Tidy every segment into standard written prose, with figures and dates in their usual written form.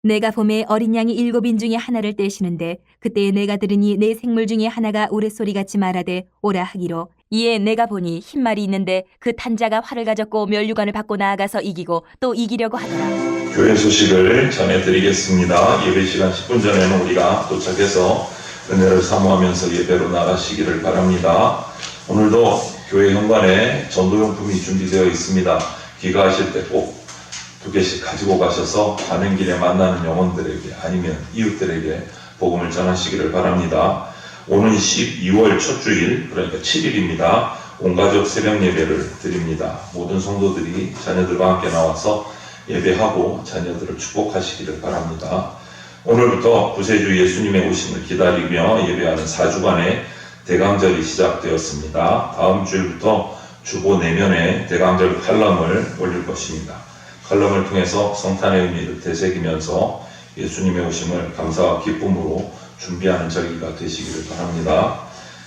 내가 봄에 어린 양이 7인 중에 하나를 떼시는데 그때에 내가 들으니 내 생물 중에 하나가 우레소리같이 말하되 오라 하기로 이에 내가 보니 흰말이 있는데 그 탄자가 활을 가졌고 면류관을 받고 나아가서 이기고 또 이기려고 하더라. 교회 소식을 전해드리겠습니다. 예배 시간 10분 전에는 우리가 도착해서 은혜를 사모하면서 예배로 나가시기를 바랍니다. 오늘도 교회 현관에 전도용품이 준비되어 있습니다. 귀가하실 때 꼭 2개씩 가지고 가셔서 가는 길에 만나는 영혼들에게 아니면 이웃들에게 복음을 전하시기를 바랍니다. 오는 12월 첫 주일, 그러니까 7일입니다. 온가족 새벽 예배를 드립니다. 모든 성도들이 자녀들과 함께 나와서 예배하고 자녀들을 축복하시기를 바랍니다. 오늘부터 구세주 예수님의 오심을 기다리며 예배하는 4주간의 대강절이 시작되었습니다. 다음 주일부터 주보 내면에 대강절 칼럼을 올릴 것입니다. 칼럼을 통해서 성탄의 의미를 되새기면서 예수님의 오심을 감사와 기쁨으로 준비하는 절기가 되시기를 바랍니다.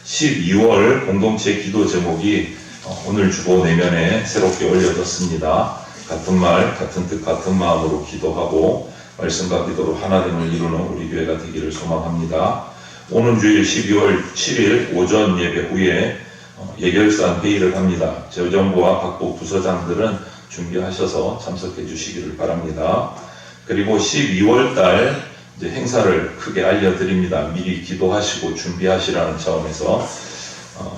12월 공동체 기도 제목이 오늘 주보 내면에 새롭게 올려졌습니다. 같은 말, 같은 뜻, 같은 마음으로 기도하고 말씀과 기도로 하나됨을 이루는 우리 교회가 되기를 소망합니다. 오는 주일 12월 7일 오전 예배 후에 예결산 회의를 합니다. 재정부와 각부 부서장들은 준비하셔서 참석해 주시기를 바랍니다. 그리고 12월 달 행사를 크게 알려드립니다. 미리 기도하시고 준비하시라는 차원에서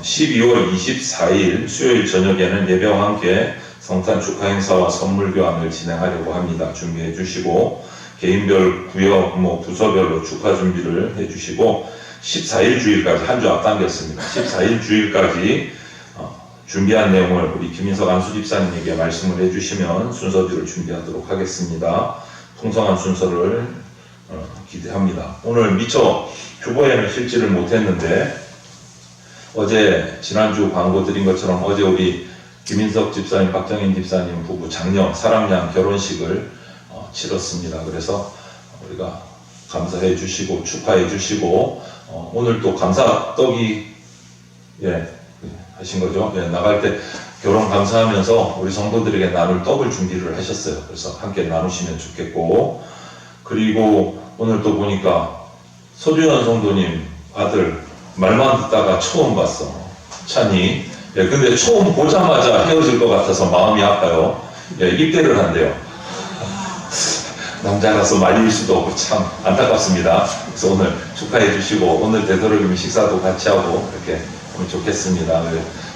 12월 24일 수요일 저녁에는 예배와 함께 성탄 축하 행사와 선물 교환을 진행하려고 합니다. 준비해 주시고 개인별 구역 부서별로 축하 준비를 해 주시고 14일 주일까지 한 주 앞당겼습니다. 14일 주일까지 준비한 내용을 우리 김인석 안수집사님에게 말씀을 해주시면 순서대로 준비하도록 하겠습니다. 풍성한 순서를 기대합니다. 오늘 미처 주보에는 실지를 못했는데 어제 지난주 광고 드린 것처럼 어제 우리 김인석 집사님, 박정인 집사님 부부 장녀 사랑양 결혼식을 치렀습니다. 그래서 우리가 감사해 주시고 축하해 주시고 오늘 또 감사떡이 하신 거죠. 나갈 때 결혼 감사하면서 우리 성도들에게 나눌 떡을 준비를 하셨어요. 그래서 함께 나누시면 좋겠고, 그리고 오늘 또 보니까 서주현 성도님 아들 말만 듣다가 처음 봤어. 찬이. 근데 처음 보자마자 헤어질 것 같아서 마음이 아파요. 입대를 한대요. 남자라서 말릴 수도 없고 참 안타깝습니다. 그래서 오늘 축하해 주시고 오늘 되도록이면 식사도 같이 하고 이렇게 하면 좋겠습니다.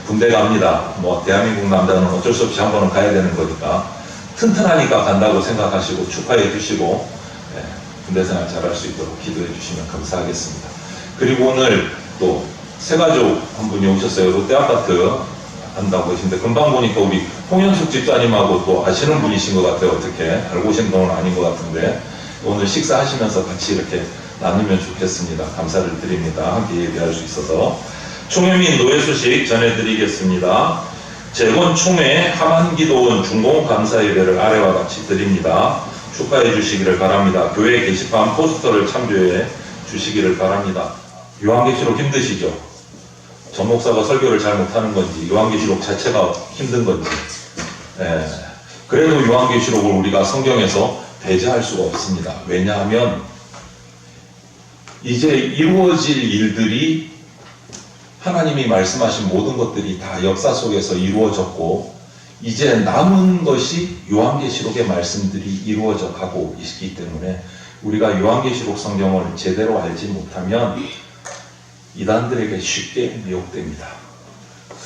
군대 갑니다. 대한민국 남자는 어쩔 수 없이 한 번은 가야 되는 거니까 튼튼하니까 간다고 생각하시고 축하해 주시고 군대 생활 잘할 수 있도록 기도해 주시면 감사하겠습니다. 그리고 오늘 또 새가족 한 분이 오셨어요. 롯데아파트 한다고 하시는데 금방 보니까 우리 홍현숙 집사님하고 또 아시는 분이신 것 같아요. 어떻게 알고 오신 분은 아닌 것 같은데 오늘 식사하시면서 같이 이렇게 나누면 좋겠습니다. 감사를 드립니다. 함께 예배할 수 있어서. 총회 및 노예 소식 전해드리겠습니다. 재건 총회 하만기도원 중공감사 예배를 아래와 같이 드립니다. 축하해 주시기를 바랍니다. 교회 게시판 포스터를 참조해 주시기를 바랍니다. 요한계시록 힘드시죠? 전 목사가 설교를 잘 못하는 건지 요한계시록 자체가 힘든 건지 그래도 요한계시록을 우리가 성경에서 배제할 수가 없습니다. 왜냐하면 이제 이루어질 일들이 하나님이 말씀하신 모든 것들이 다 역사 속에서 이루어졌고 이제 남은 것이 요한계시록의 말씀들이 이루어져 가고 있기 때문에 우리가 요한계시록 성경을 제대로 알지 못하면 이단들에게 쉽게 미혹됩니다.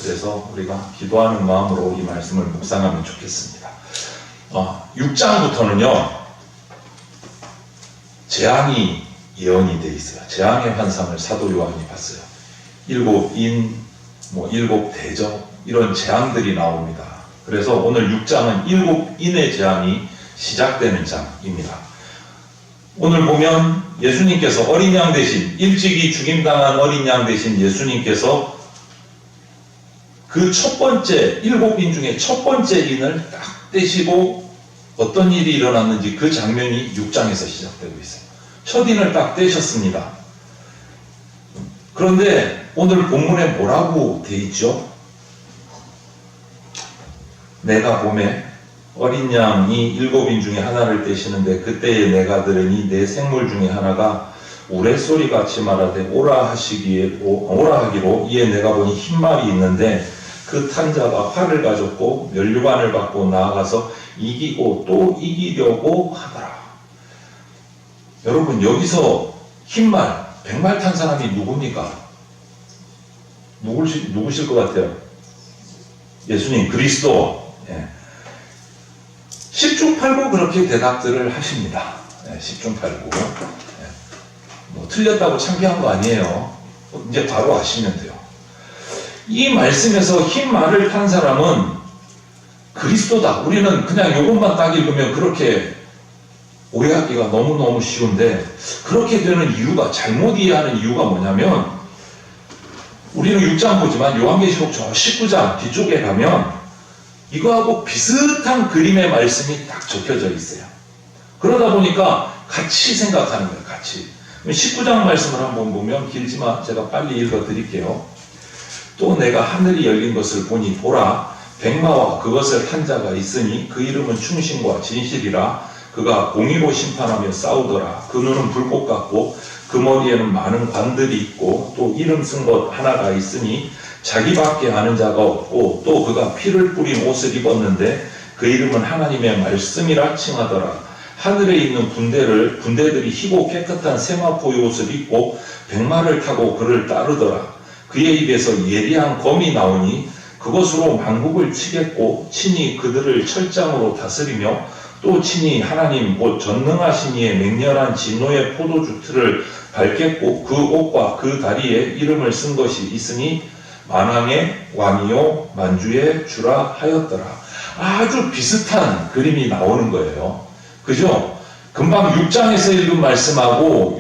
그래서 우리가 기도하는 마음으로 이 말씀을 묵상하면 좋겠습니다. 6장부터는요 재앙이 예언이 되어 있어요. 재앙의 환상을 사도 요한이 봤어요. 7인, 7대적 이런 재앙들이 나옵니다. 그래서 오늘 6장은 7인의 재앙이 시작되는 장입니다. 오늘 보면 예수님께서 어린 양 대신 일찍이 죽임당한 어린 양 대신 예수님께서 그 첫 번째 7인 중에 첫 번째 인을 딱 떼시고 어떤 일이 일어났는지 그 장면이 6장에서 시작되고 있어요. 첫 인을 딱 떼셨습니다. 그런데 오늘 본문에 뭐라고 돼 있죠? 내가 봄에 어린 양이 7인 중에 하나를 떼시는데 그때에 내가 들으니 내 생물 중에 하나가 우레소리 같이 말하되 오라 하기로 이에 내가 보니 흰말이 있는데 그 탄자가 활을 가졌고 면류관을 받고 나아가서 이기고 또 이기려고 하더라. 여러분, 여기서 흰말, 백말 탄 사람이 누굽니까? 누구실 것 같아요? 예수님, 그리스도. 예. 10중8구 그렇게 대답들을 하십니다. 예, 10중8구. 예. 뭐 틀렸다고 창피한 거 아니에요. 이제 바로 아시면 돼요. 이 말씀에서 흰 말을 탄 사람은 그리스도다. 우리는 그냥 이것만 딱 읽으면 그렇게 오해하기가 너무너무 쉬운데, 그렇게 되는 이유가, 잘못 이해하는 이유가 뭐냐면, 우리는 6장 보지만 요한계시록 저 19장 뒤쪽에 가면 이거하고 비슷한 그림의 말씀이 딱 적혀져 있어요. 그러다 보니까 같이 생각하는 거예요. 같이. 19장 말씀을 한번 보면, 길지만 제가 빨리 읽어 드릴게요. 또 내가 하늘이 열린 것을 보니 보라, 백마와 그것을 탄 자가 있으니 그 이름은 충신과 진실이라. 그가 공의로 심판하며 싸우더라. 그 눈은 불꽃 같고 그 머리에는 많은 관들이 있고 또 이름 쓴 것 하나가 있으니 자기밖에 아는 자가 없고, 또 그가 피를 뿌린 옷을 입었는데 그 이름은 하나님의 말씀이라 칭하더라. 하늘에 있는 군대들이 희고 깨끗한 세마포의 옷을 입고 백마를 타고 그를 따르더라. 그의 입에서 예리한 검이 나오니 그것으로 만국을 치겠고 친히 그들을 철장으로 다스리며 또 친히 하나님 곧 전능하신 이의 맹렬한 진노의 포도주 틀을 밟겠고 그 옷과 그 다리에 이름을 쓴 것이 있으니 만왕의 왕이요 만주의 주라 하였더라. 아주 비슷한 그림이 나오는 거예요. 그죠? 금방 6장에서 읽은 말씀하고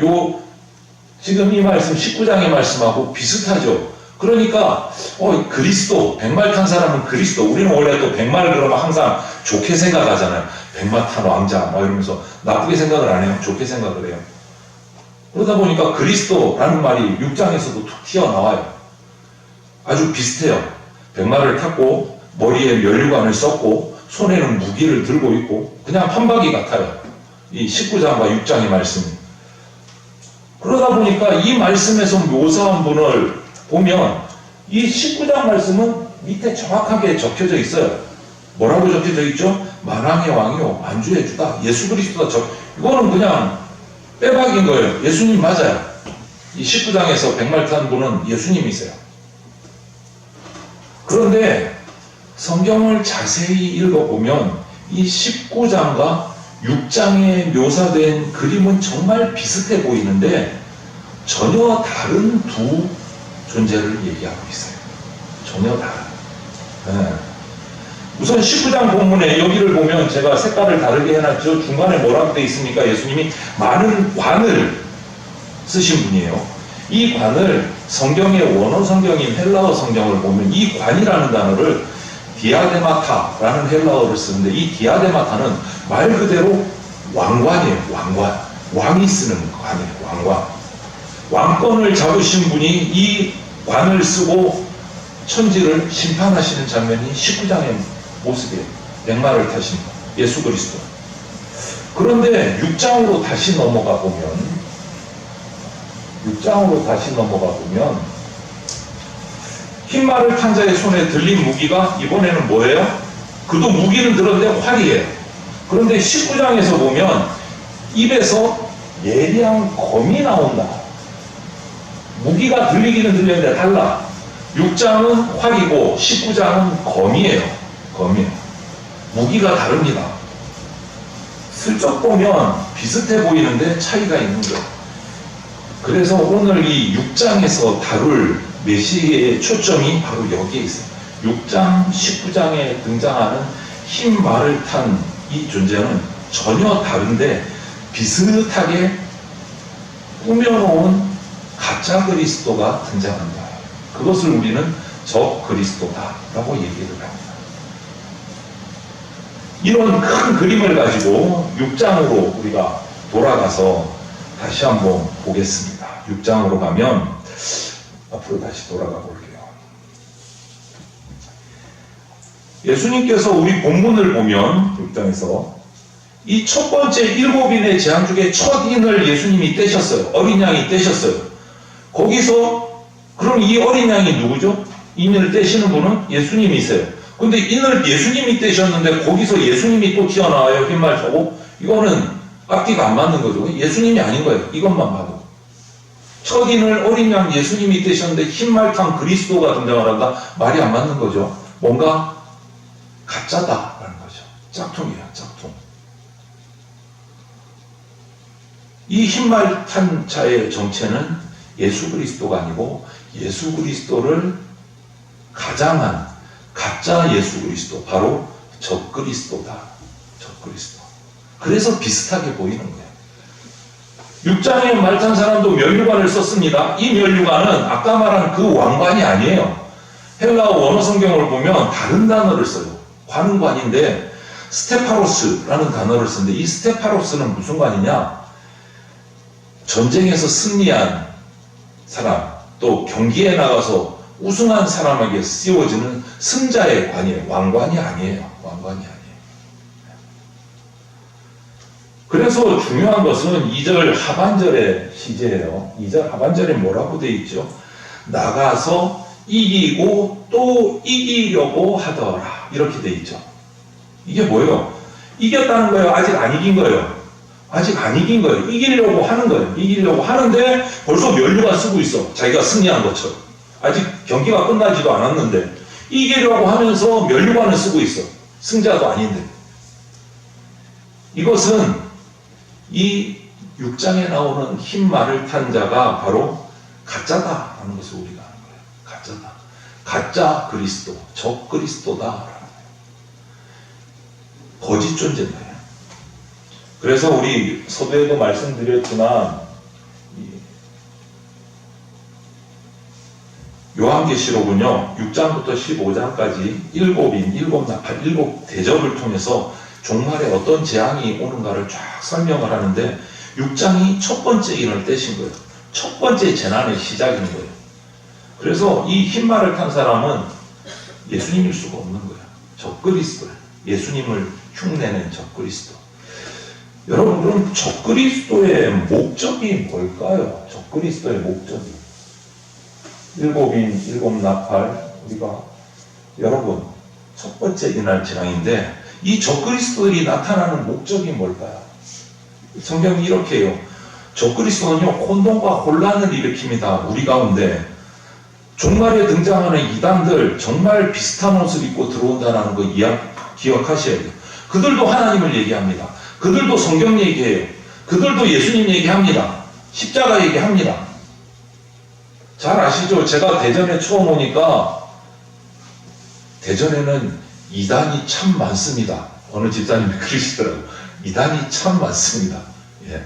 지금 이 말씀 19장의 말씀하고 비슷하죠. 그러니까 그리스도, 백말 탄 사람은 그리스도. 우리는 원래 또 백말을 그러면 항상 좋게 생각하잖아요. 백마 탄 왕자 막 이러면서 나쁘게 생각을 안 해요. 좋게 생각을 해요. 그러다 보니까 그리스도라는 말이 6장에서도 툭 튀어나와요. 아주 비슷해요. 백마를 탔고 머리에 면류관을 썼고 손에는 무기를 들고 있고 그냥 판박이 같아요. 이 19장과 6장의 말씀이. 그러다 보니까 이 말씀에서 묘사한 분을 보면 이 19장 말씀은 밑에 정확하게 적혀져 있어요. 뭐라고 적혀져 있죠? 만왕의 왕이요 만주의 주다. 예수 그리스도다. 이거는 그냥 빼박인 거예요. 예수님 맞아요. 이 19장에서 백말 탄 분은 예수님이세요. 그런데 성경을 자세히 읽어보면 이 19장과 6장에 묘사된 그림은 정말 비슷해 보이는데 전혀 다른 두 존재를 얘기하고 있어요. 전혀 다른. 네. 우선 19장 본문에 여기를 보면 제가 색깔을 다르게 해놨죠. 중간에 뭐라고 되어 있습니까? 예수님이 많은 관을 쓰신 분이에요. 이 관을 성경의 원어 성경인 헬라어 성경을 보면 이 관이라는 단어를 디아데마타라는 헬라어를 쓰는데 이 디아데마타는 말 그대로 왕관이에요. 왕관. 왕이 쓰는 관이에요. 왕관. 왕권을 잡으신 분이 이 관을 쓰고 천지를 심판하시는 장면이 19장의 모습이에요. 백마를 타신 예수 그리스도. 그런데 6장으로 다시 넘어가 보면 흰말을 탄 자의 손에 들린 무기가 이번에는 뭐예요? 그도 무기는 들었는데 활이에요. 그런데 19장에서 보면 입에서 예리한 검이 나온다. 무기가 들리기는 들렸는데 달라. 6장은 활이고 19장은 검이에요. 검이에요. 무기가 다릅니다. 슬쩍 보면 비슷해 보이는데 차이가 있는 거예요. 그래서 오늘 이 6장에서 다룰 메시아의 초점이 바로 여기에 있어요. 6장, 19장에 등장하는 흰 말을 탄 이 존재는 전혀 다른데 비슷하게 꾸며놓은 가짜 그리스도가 등장한다. 그것을 우리는 적 그리스도다라고 얘기를 합니다. 이런 큰 그림을 가지고 6장으로 우리가 돌아가서 다시 한번 보겠습니다. 6장으로 가면 앞으로 다시 돌아가 볼게요. 예수님께서 우리 본문을 보면 6장에서 이 첫 번째 7인의 재앙 중에 첫 인을 예수님이 떼셨어요. 어린 양이 떼셨어요. 거기서 그럼 이 어린 양이 누구죠? 인을 떼시는 분은 예수님이세요. 근데 인을 예수님이 떼셨는데 거기서 예수님이 또 튀어나와요. 흰말 타고. 이거는 앞뒤가 안 맞는 거죠. 예수님이 아닌 거예요. 이것만 봐도. 첫 인을 어린 양 예수님이 떼셨는데 흰말 탄 그리스도가 등장을 한다. 말이 안 맞는 거죠. 뭔가 가짜다라는 거죠. 짝퉁이에요. 짝퉁. 이 흰말 탄 자의 정체는 예수 그리스도가 아니고 예수 그리스도를 가장한 가짜 예수 그리스도, 바로 적그리스도다. 적그리스도. 그래서 비슷하게 보이는 거예요. 6장에 말탄 사람도 면류관을 썼습니다. 이 면류관은 아까 말한 그 왕관이 아니에요. 헬라어 원어 성경을 보면 다른 단어를 써요. 관관인데 스테파로스라는 단어를 쓰는데 이 스테파로스는 무슨 관이냐? 전쟁에서 승리한 사람, 또 경기에 나가서 우승한 사람에게 씌워지는 승자의 관이에요. 왕관이 아니에요. 왕관이 아니에요. 그래서 중요한 것은 2절 하반절의 시제예요. 2절 하반절에 뭐라고 되어 있죠? 나가서 이기고 또 이기려고 하더라. 이렇게 되어 있죠. 이게 뭐예요? 이겼다는 거예요? 아직 안 이긴 거예요? 아직 안 이긴 거예요. 이기려고 하는 거예요. 이기려고 하는데 벌써 면류관 쓰고 있어. 자기가 승리한 것처럼. 아직 경기가 끝나지도 않았는데 이기려고 하면서 면류관을 쓰고 있어. 승자도 아닌데. 이것은 이 6장에 나오는 흰 말을 탄 자가 바로 가짜다라는 것을 우리가 아는 거예요. 가짜다. 가짜 그리스도, 적 그리스도다라는 거예요. 거짓 존재인 거예요. 그래서 우리 서두에도 말씀드렸지만 요한계시록은요 6장부터 15장까지 일곱 나팔, 일곱 대접을 통해서 종말에 어떤 재앙이 오는가를 쫙 설명을 하는데 6장이 첫 번째 인을 떼신 거예요. 첫 번째 재난의 시작인 거예요. 그래서 이 흰말을 탄 사람은 예수님일 수가 없는 거예요. 적그리스도예요. 예수님을 흉내낸 적그리스도. 여러분, 그럼 적그리스도의 목적이 뭘까요? 적그리스도의 목적이. 일곱인, 일곱 나팔, 우리가, 여러분, 첫 번째 이날 재앙인데, 이 적그리스도들이 나타나는 목적이 뭘까요? 성경이 이렇게 해요. 적그리스도는요, 혼돈과 혼란을 일으킵니다. 우리 가운데. 종말에 등장하는 이단들, 정말 비슷한 옷을 입고 들어온다는 거 기억하셔야 돼요. 그들도 하나님을 얘기합니다. 그들도 성경 얘기해요. 그들도 예수님 얘기합니다. 십자가 얘기합니다. 잘 아시죠? 제가 대전에 처음 오니까 대전에는 이단이 참 많습니다. 어느 집사님이 그러시더라고요. 이단이 참 많습니다. 예.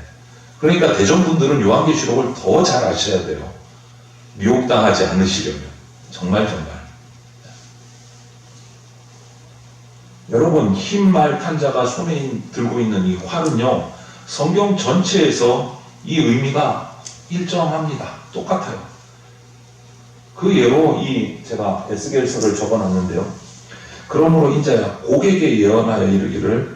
그러니까 대전 분들은 요한계시록을 더 잘 아셔야 돼요. 미혹당하지 않으시려면. 정말. 여러분, 흰 말 탄 자가 손에 들고 있는 이 활은요, 성경 전체에서 이 의미가 일정합니다. 똑같아요. 그 예로 제가 에스겔서를 적어놨는데요. 그러므로 인자야, 고객에 예언하여 이르기를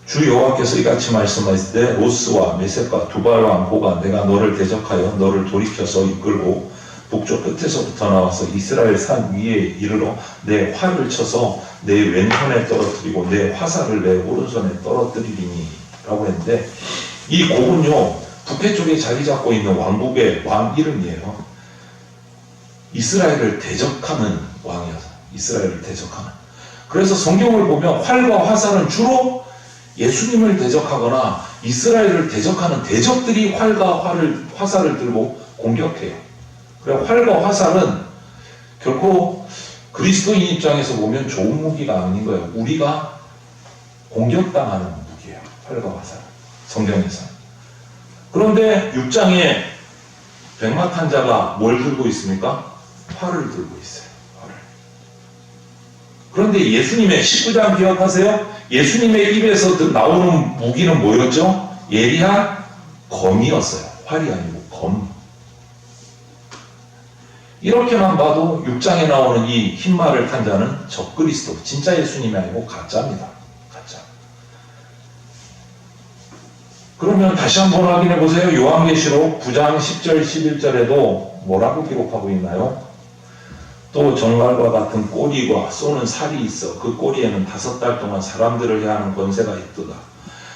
주 여호와께서 이같이 말씀하시되 로스와 메섹과 두발왕 보가 내가 너를 대적하여 너를 돌이켜서 이끌고 북쪽 끝에서부터 나와서 이스라엘 산 위에 이르러 내 활을 쳐서 내 왼손에 떨어뜨리고 내 화살을 내 오른손에 떨어뜨리리니 라고 했는데, 이 곡은요 북해 쪽에 자리 잡고 있는 왕국의 왕 이름이에요. 이스라엘을 대적하는 왕이어서, 이스라엘을 대적하는. 그래서 성경을 보면 활과 화살은 주로 예수님을 대적하거나 이스라엘을 대적하는 대적들이 활과 화살을 들고 공격해요. 그래, 활과 화살은 결코 그리스도인 입장에서 보면 좋은 무기가 아닌 거예요. 우리가 공격당하는 무기예요. 활과 화살. 성경에서. 그런데 6장에 백마탄 자가 뭘 들고 있습니까? 활을 들고 있어요. 활을. 그런데 예수님의 19장 기억하세요? 예수님의 입에서 나오는 무기는 뭐였죠? 예리한 검이었어요. 활이 아니고 검. 이렇게만 봐도 6장에 나오는 이 흰말을 탄 자는 적그리스도, 진짜 예수님이 아니고 가짜입니다. 가짜. 그러면 다시 한번 확인해 보세요. 요한계시록 9장 10절 11절에도 뭐라고 기록하고 있나요? 또 정갈과 같은 꼬리와 쏘는 살이 있어 그 꼬리에는 5달 동안 사람들을 해하는 권세가 있도다.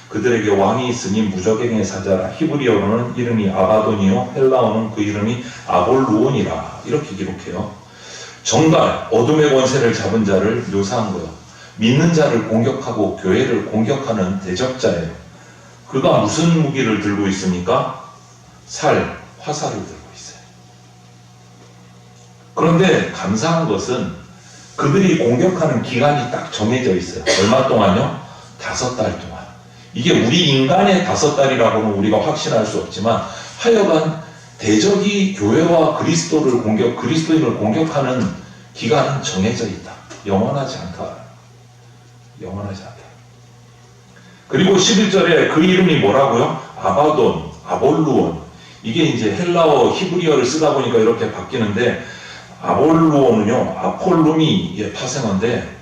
그들에게 왕이 있으니 무적행의 사자라. 히브리어로는 이름이 아바돈이요 헬라어는 그 이름이 아볼루온이라. 이렇게 기록해요. 정갈, 어둠의 권세를 잡은 자를 묘사한 거예요. 믿는 자를 공격하고 교회를 공격하는 대적자예요. 그가 무슨 무기를 들고 있습니까? 살, 화살을 들고 있어요. 그런데 감사한 것은 그들이 공격하는 기간이 딱 정해져 있어요. 얼마 동안요? 5달 동안. 이게 우리 인간의 5달이라고는 우리가 확신할 수 없지만 하여간 대적이 교회와 그리스도인을 공격하는 기간은 정해져 있다. 영원하지 않다. 영원하지 않다. 그리고 11절에 그 이름이 뭐라고요? 아바돈, 아볼루온. 이게 이제 헬라어, 히브리어를 쓰다 보니까 이렇게 바뀌는데 아볼루온은요, 아폴루미의 파생어인데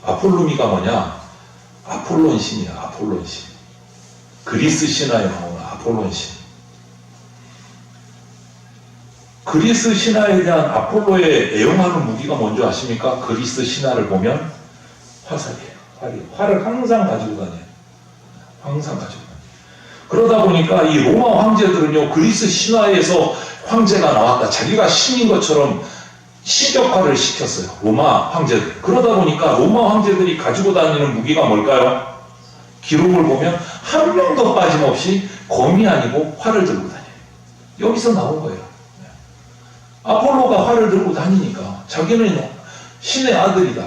아폴루미가 뭐냐? 아폴론 신이야, 아폴론 신. 그리스 신화에 나오는 아폴론 신. 그리스 신화에 대한 아폴로의 애용하는 무기가 뭔지 아십니까? 그리스 신화를 보면 화살이에요. 활을 항상 가지고 다녀요. 항상 가지고 다녀요. 그러다 보니까 이 로마 황제들은요, 그리스 신화에서 황제가 나왔다. 자기가 신인 것처럼 신격화를 시켰어요. 로마 황제들. 그러다 보니까 로마 황제들이 가지고 다니는 무기가 뭘까요? 기록을 보면 한 명도 빠짐없이 검이 아니고 활을 들고 다녀요. 여기서 나온 거예요. 아폴로가 활을 들고 다니니까 자기는 신의 아들이다.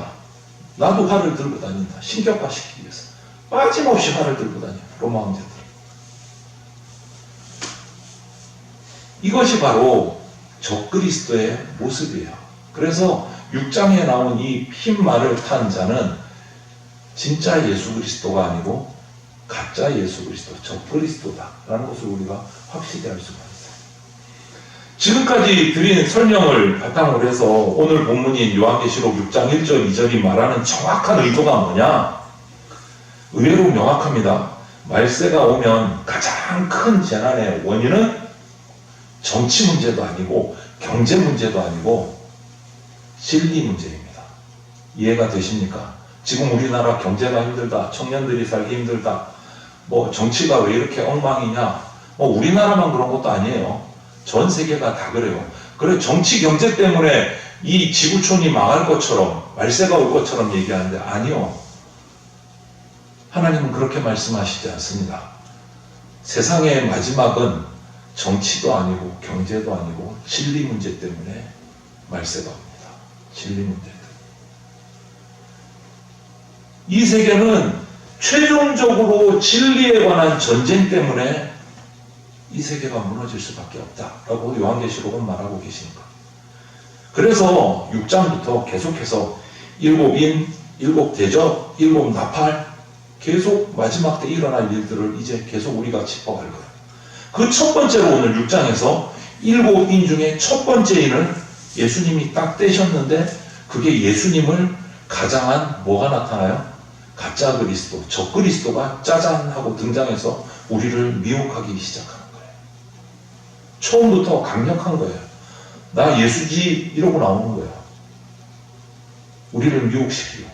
나도 활을 들고 다닌다. 신격화시키기 위해서. 빠짐없이 활을 들고 다녀요. 로마 황제들. 이것이 바로 적그리스도의 모습이에요. 그래서 6장에 나온 이 흰 말을 탄 자는 진짜 예수 그리스도가 아니고 가짜 예수 그리스도, 적그리스도다라는 것을 우리가 확실히 알 수가 있어요. 지금까지 드린 설명을 바탕으로 해서 오늘 본문인 요한계시록 6장 1절 2절이 말하는 정확한 의도가 뭐냐? 의외로 명확합니다. 말세가 오면 가장 큰 재난의 원인은 정치 문제도 아니고 경제 문제도 아니고 진리 문제입니다. 이해가 되십니까? 지금 우리나라 경제가 힘들다, 청년들이 살기 힘들다, 정치가 왜 이렇게 엉망이냐, 우리나라만 그런 것도 아니에요. 전 세계가 다 그래요. 그래, 정치 경제 때문에 이 지구촌이 망할 것처럼, 말세가 올 것처럼 얘기하는데 아니요. 하나님은 그렇게 말씀하시지 않습니다. 세상의 마지막은 정치도 아니고 경제도 아니고 진리 문제 때문에 말세가 옵니다. 진리 문제 때문에. 이 세계는 최종적으로 진리에 관한 전쟁 때문에 이 세계가 무너질 수밖에 없다라고 요한계시록은 말하고 계시니까. 그래서 6장부터 계속해서 7인, 7대적, 7나팔 계속 마지막 때 일어날 일들을 이제 계속 우리가 짚어갈 거예요. 그 첫 번째로 오늘 6장에서 7인 중에 첫 번째 인을 예수님이 딱 떼셨는데 그게 예수님을 가장한 뭐가 나타나요? 가짜 그리스도, 적그리스도가 짜잔 하고 등장해서 우리를 미혹하기 시작하는 거예요. 처음부터 강력한 거예요. 나 예수지 이러고 나오는 거예요. 우리를 미혹시키고.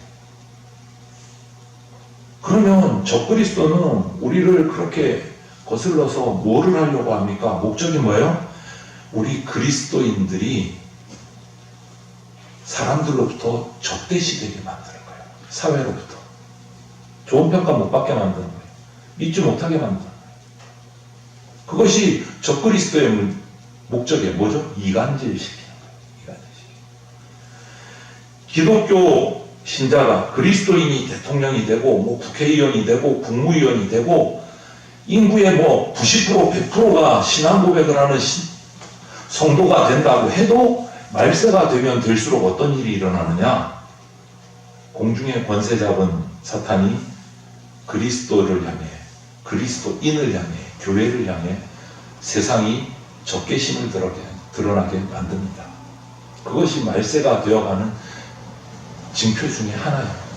그러면 적그리스도는 우리를 그렇게 거슬러서 뭐를 하려고 합니까? 목적이 뭐예요? 우리 그리스도인들이 사람들로부터 적대시되게 만드는 거예요. 사회로부터. 좋은 평가 못 받게 만드는 거예요. 믿지 못하게 만드는 거예요. 그것이 적그리스도의 목적이 뭐죠? 이간질 시키는 거예요. 이간질 시키는 거예요. 기독교 신자가 그리스도인이 대통령이 되고 국회의원이 되고 국무위원이 되고 인구의 90% 100%가 신앙 고백을 하는 성도가 된다고 해도 말세가 되면 될수록 어떤 일이 일어나느냐? 공중의 권세 잡은 사탄이 그리스도를 향해, 그리스도인을 향해, 교회를 향해 세상이 적개심을 드러나게 만듭니다. 그것이 말세가 되어가는 징표 중에 하나예요.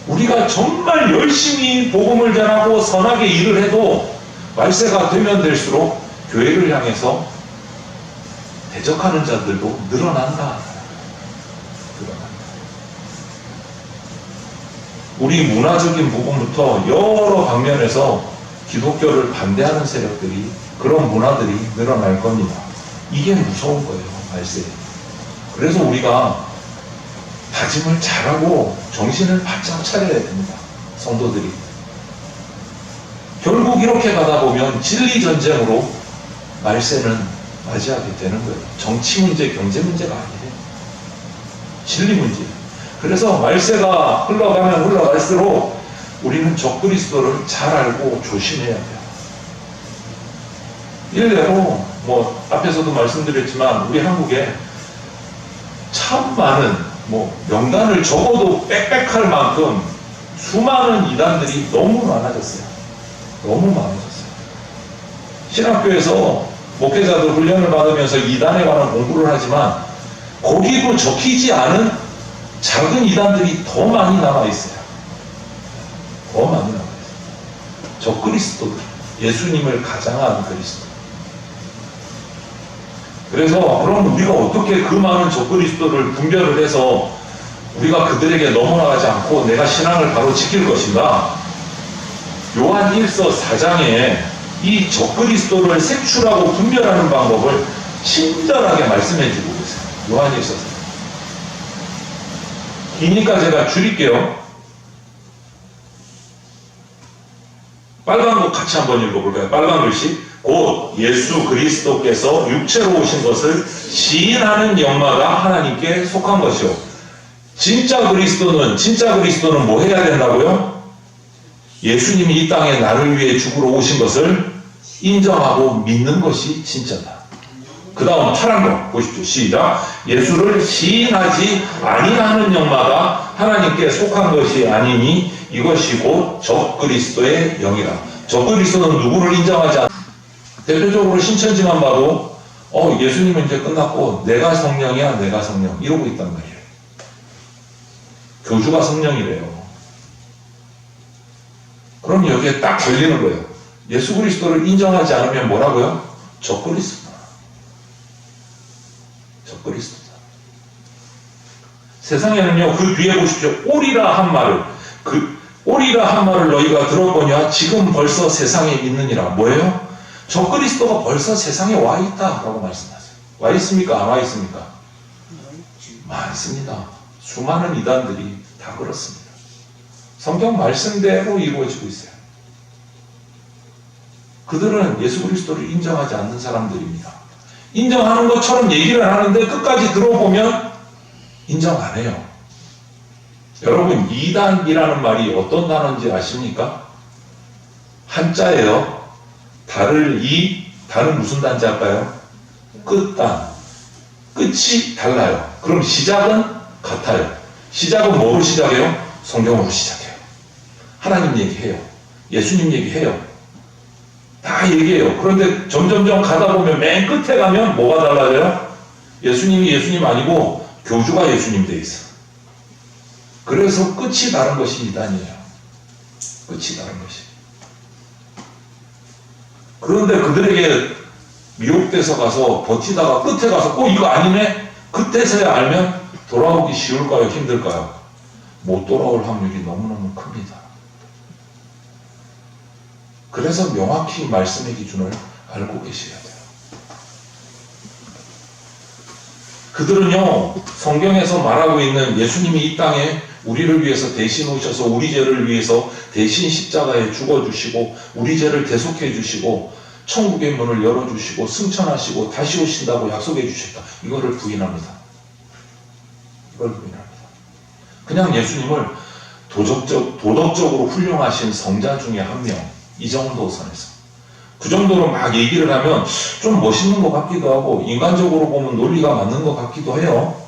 우리가 정말 열심히 복음을 전하고 선하게 일을 해도 말세가 되면 될수록 교회를 향해서 대적하는 자들도 늘어난다. 우리 문화적인 부분부터 여러 방면에서 기독교를 반대하는 세력들이, 그런 문화들이 늘어날 겁니다. 이게 무서운 거예요, 말세. 그래서 우리가 다짐을 잘하고 정신을 바짝 차려야 됩니다, 성도들이. 결국 이렇게 가다 보면 진리 전쟁으로 말세는 맞이하게 되는 거예요. 정치 문제, 경제 문제가 아니에요. 진리 문제예요. 그래서 말세가 흘러가면 흘러갈수록 우리는 적그리스도를 잘 알고 조심해야 돼요. 일례로 앞에서도 말씀드렸지만 우리 한국에 참 많은 명단을 적어도 빽빽할 만큼 수많은 이단들이 너무 많아졌어요. 너무 많아졌어요. 신학교에서 목회자들 훈련을 받으면서 이단에 관한 공부를 하지만 거기도 적히지 않은 작은 이단들이 더 많이 남아있어요. 더 많이 남아있어요. 적그리스도들, 예수님을 가장한 그리스도. 그래서 그럼 우리가 어떻게 그 많은 적그리스도를 분별을 해서 우리가 그들에게 넘어가지 않고 내가 신앙을 바로 지킬 것인가? 요한 1서 4장에 이 적그리스도를 색출하고 분별하는 방법을 친절하게 말씀해 주고 계세요. 요한 1서 4장. 기니까 제가 줄일게요. 빨간 거 같이 한번 읽어볼까요? 빨간 글씨. 곧 예수 그리스도께서 육체로 오신 것을 시인하는 영마가 하나님께 속한 것이요. 진짜 그리스도는 뭐 해야 된다고요? 예수님이 이 땅에 나를 위해 죽으러 오신 것을 인정하고 믿는 것이 진짜다. 그 다음 파란 거 보십시오. 시작. 예수를 시인하지 아니하는 영마가 하나님께 속한 것이 아니니 이것이 곧 적그리스도의 영이라. 적그리스도는 누구를 인정하지 않. 대표적으로 신천지만 봐도 예수님은 이제 끝났고 내가 성령이야, 내가 성령 이러고 있단 말이에요. 교주가 성령이래요. 그럼 여기에 딱 걸리는 거예요. 예수 그리스도를 인정하지 않으면 뭐라고요? 적그리스도다. 적그리스도다. 세상에는요, 그 뒤에 보십시오. 오리라 한 말을, 오리라 한 말을 너희가 들었거냐? 지금 벌써 세상에 있느니라. 뭐예요? 적그리스도가 벌써 세상에 와 있다라고 말씀하세요. 와 있습니까? 안 와 있습니까? 많습니다. 수많은 이단들이 다 그렇습니다. 성경 말씀대로 이루어지고 있어요. 그들은 예수 그리스도를 인정하지 않는 사람들입니다. 인정하는 것처럼 얘기를 하는데 끝까지 들어보면 인정 안 해요. 여러분, 이단이라는 말이 어떤 단어인지 아십니까? 한자예요. 단은 무슨 단자일까요? 끝단. 끝이 달라요. 그럼 시작은 같아요. 시작은 뭐로 시작해요? 성경으로 시작해요. 하나님 얘기해요. 예수님 얘기해요. 다 얘기해요. 그런데 점점점 가다 보면 맨 끝에 가면 뭐가 달라져요? 예수님이 예수님 아니고 교주가 예수님 돼 있어. 그래서 끝이 다른 것이 이단이에요. 끝이 다른 것이. 그런데 그들에게 미혹돼서 가서 버티다가 끝에 가서 이거 아니네? 그때서야 알면 돌아오기 쉬울까요? 힘들까요? 못 돌아올 확률이 너무너무 큽니다. 그래서 명확히 말씀의 기준을 알고 계셔야 돼요. 그들은요, 성경에서 말하고 있는 예수님이 이 땅에 우리를 위해서 대신 오셔서 우리 죄를 위해서 대신 십자가에 죽어주시고 우리 죄를 대속해 주시고 천국의 문을 열어주시고 승천하시고 다시 오신다고 약속해 주셨다. 이거를 부인합니다. 이걸 부인합니다. 그냥 예수님을 도덕적으로 훌륭하신 성자 중에 한 명, 이 정도 선에서. 그 정도로 막 얘기를 하면 좀 멋있는 것 같기도 하고 인간적으로 보면 논리가 맞는 것 같기도 해요.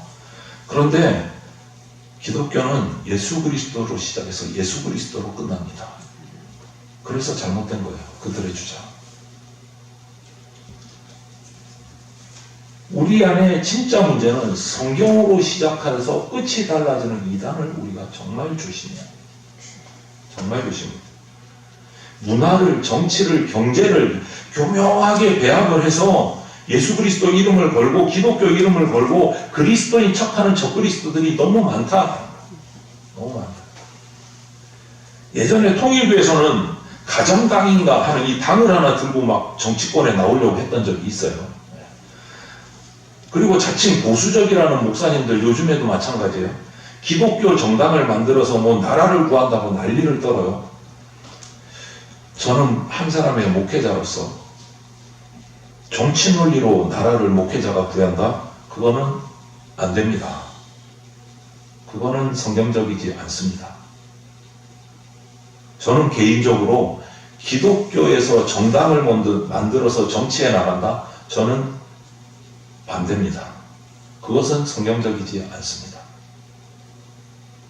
그런데 기독교는 예수 그리스도로 시작해서 예수 그리스도로 끝납니다. 그래서 잘못된 거예요. 그들의 주장. 우리 안에 진짜 문제는 성경으로 시작해서 끝이 달라지는 이단을 우리가 정말 조심해야 합니다. 정말 조심해야 합니다. 문화를, 정치를, 경제를 교묘하게 배합을 해서 예수 그리스도 이름을 걸고 기독교 이름을 걸고 그리스도인 척하는 적그리스도들이 너무 많다. 너무 많다. 예전에 통일교에서는 가정당인가 하는 이 당을 하나 들고 막 정치권에 나오려고 했던 적이 있어요. 그리고 자칭 보수적이라는 목사님들 요즘에도 마찬가지예요. 기독교 정당을 만들어서 뭐 나라를 구한다고 난리를 떨어요. 저는 한 사람의 목회자로서 정치 논리로 나라를 목회자가 구한다? 그거는 안 됩니다. 그거는 성경적이지 않습니다. 저는 개인적으로 기독교에서 정당을 만들어서 정치에 나간다? 저는 반대입니다. 그것은 성경적이지 않습니다.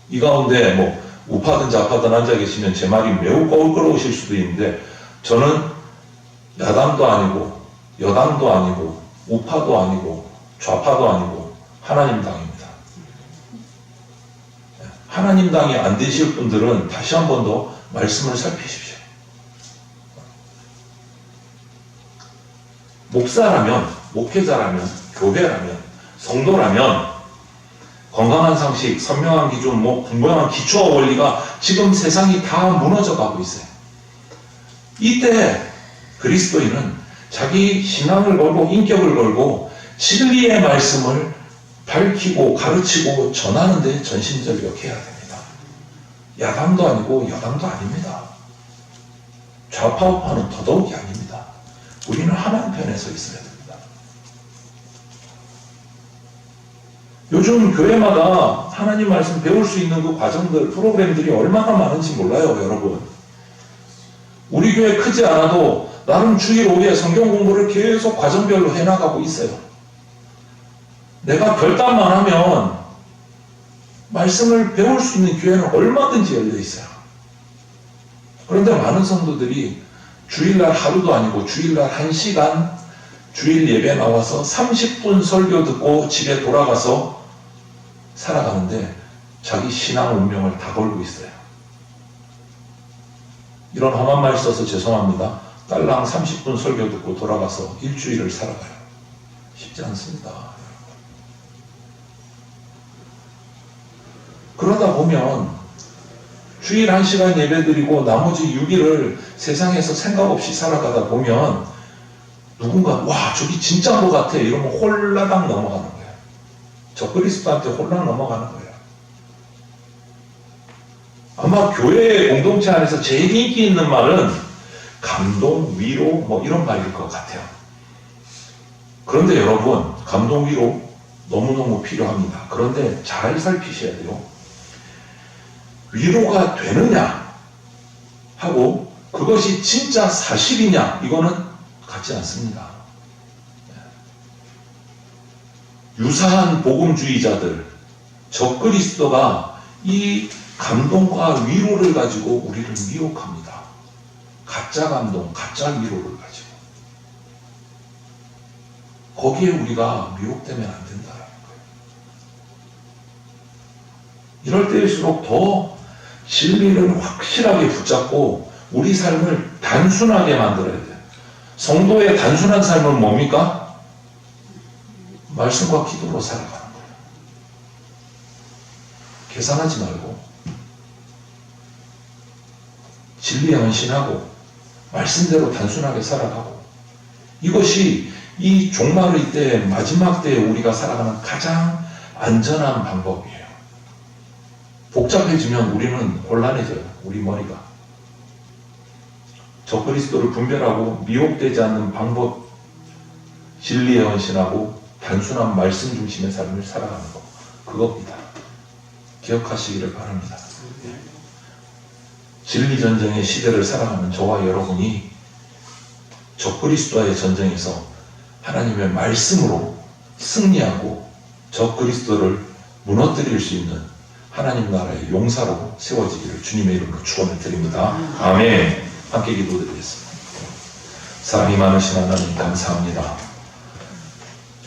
이 가운데 뭐 우파든 좌파든 앉아 계시면 제 말이 매우 껄끄러우실 수도 있는데 저는 야당도 아니고 여당도 아니고 우파도 아니고 좌파도 아니고 하나님 당입니다. 하나님 당이 안 되실 분들은 다시 한 번 더 말씀을 살피십시오. 목사라면, 목회자라면, 교회라면, 성도라면 건강한 상식, 선명한 기준, 분명한 기초와 원리가 지금 세상이 다 무너져 가고 있어요. 이때 그리스도인은 자기 신앙을 걸고 인격을 걸고 진리의 말씀을 밝히고 가르치고 전하는 데 전심전력해야 됩니다. 야당도 아니고 여당도 아닙니다. 좌파 우파는 더더욱이 아닙니다. 우리는 하나님 편에 서 있어야 됩니다. 요즘 교회마다 하나님 말씀 배울 수 있는 그 과정들, 프로그램들이 얼마나 많은지 몰라요, 여러분. 우리 교회 크지 않아도 나름 주일 오후에 성경 공부를 계속 과정별로 해나가고 있어요. 내가 결단만 하면 말씀을 배울 수 있는 기회는 얼마든지 열려 있어요. 그런데 많은 성도들이 주일날 하루도 아니고 주일날 1시간 주일 예배 나와서 30분 설교 듣고 집에 돌아가서 살아가는데 자기 신앙 운명을 다 걸고 있어요. 이런 험한 말 써서 죄송합니다. 딸랑 30분 설교 듣고 돌아가서 일주일을 살아가요. 쉽지 않습니다. 그러다 보면 주일 1시간 예배드리고 나머지 6일을 세상에서 생각 없이 살아가다 보면 누군가 와 저기 진짜인 것 같아 이러면 홀라당 넘어가는 거예요. 저 그리스도한테 홀랑 넘어가는 거예요. 아마 교회 공동체 안에서 제일 인기 있는 말은 감동, 위로 이런 말일 것 같아요. 그런데 여러분 감동, 위로 너무너무 필요합니다. 그런데 잘 살피셔야 돼요. 위로가 되느냐 하고 그것이 진짜 사실이냐 이거는 같지 않습니다. 유사한 복음주의자들, 적그리스도가 이 감동과 위로를 가지고 우리를 미혹합니다. 가짜 감동, 가짜 위로를 가지고. 거기에 우리가 미혹되면 안 된다는 거예요. 이럴 때일수록 더 진리를 확실하게 붙잡고 우리 삶을 단순하게 만들어야 돼요. 성도의 단순한 삶은 뭡니까? 말씀과 기도로 살아가는 거예요. 계산하지 말고 진리에 헌신하고 말씀대로 단순하게 살아가고 이것이 이 종말의 때 마지막 때에 우리가 살아가는 가장 안전한 방법이에요. 복잡해지면 우리는 혼란해져요. 우리 머리가. 적그리스도를 분별하고 미혹되지 않는 방법, 진리에 헌신하고 단순한 말씀 중심의 삶을 살아가는 것. 그겁니다. 기억하시기를 바랍니다. 진리 전쟁의 시대를 살아가는 저와 여러분이 적그리스도와의 전쟁에서 하나님의 말씀으로 승리하고 적그리스도를 무너뜨릴 수 있는 하나님 나라의 용사로 세워지기를 주님의 이름으로 축원을 드립니다. 아멘. 함께 기도드리겠습니다. 사랑이 많으신 하나님 감사합니다.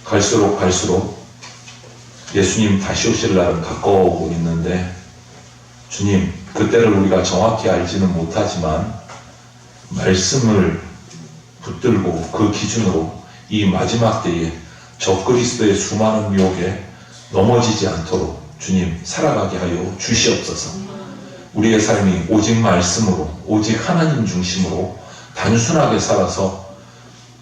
갈수록 예수님 다시 오실 날은 가까워오고 있는데 주님, 그때를 우리가 정확히 알지는 못하지만 말씀을 붙들고 그 기준으로 이 마지막 때에 적그리스도의 수많은 유혹에 넘어지지 않도록 주님 살아가게 하여 주시옵소서. 우리의 삶이 오직 말씀으로, 오직 하나님 중심으로 단순하게 살아서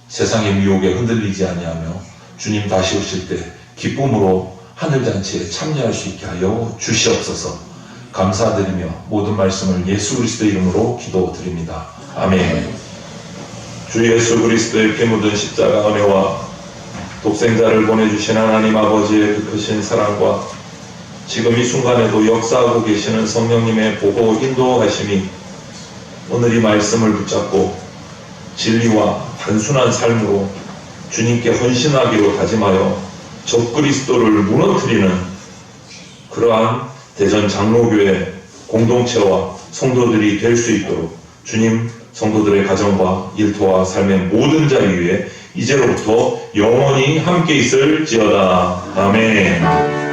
세상의 미혹에 흔들리지 아니하며 주님 다시 오실 때 기쁨으로 하늘잔치에 참여할 수 있게 하여 주시옵소서. 감사드리며 모든 말씀을 예수 그리스도 이름으로 기도드립니다. 아멘. 주 예수 그리스도의 피 묻은 십자가 은혜와 독생자를 보내주신 하나님 아버지의 그 크신 사랑과 지금 이 순간에도 역사하고 계시는 성령님의 보호 인도하심이 오늘 이 말씀을 붙잡고 진리와 단순한 삶으로 주님께 헌신하기로 다짐하여 적그리스도를 무너뜨리는 그러한 대전 장로교회 공동체와 성도들이 될 수 있도록 주님 성도들의 가정과 일터와 삶의 모든 자리 위에 이제로부터 영원히 함께 있을지어다. 아멘.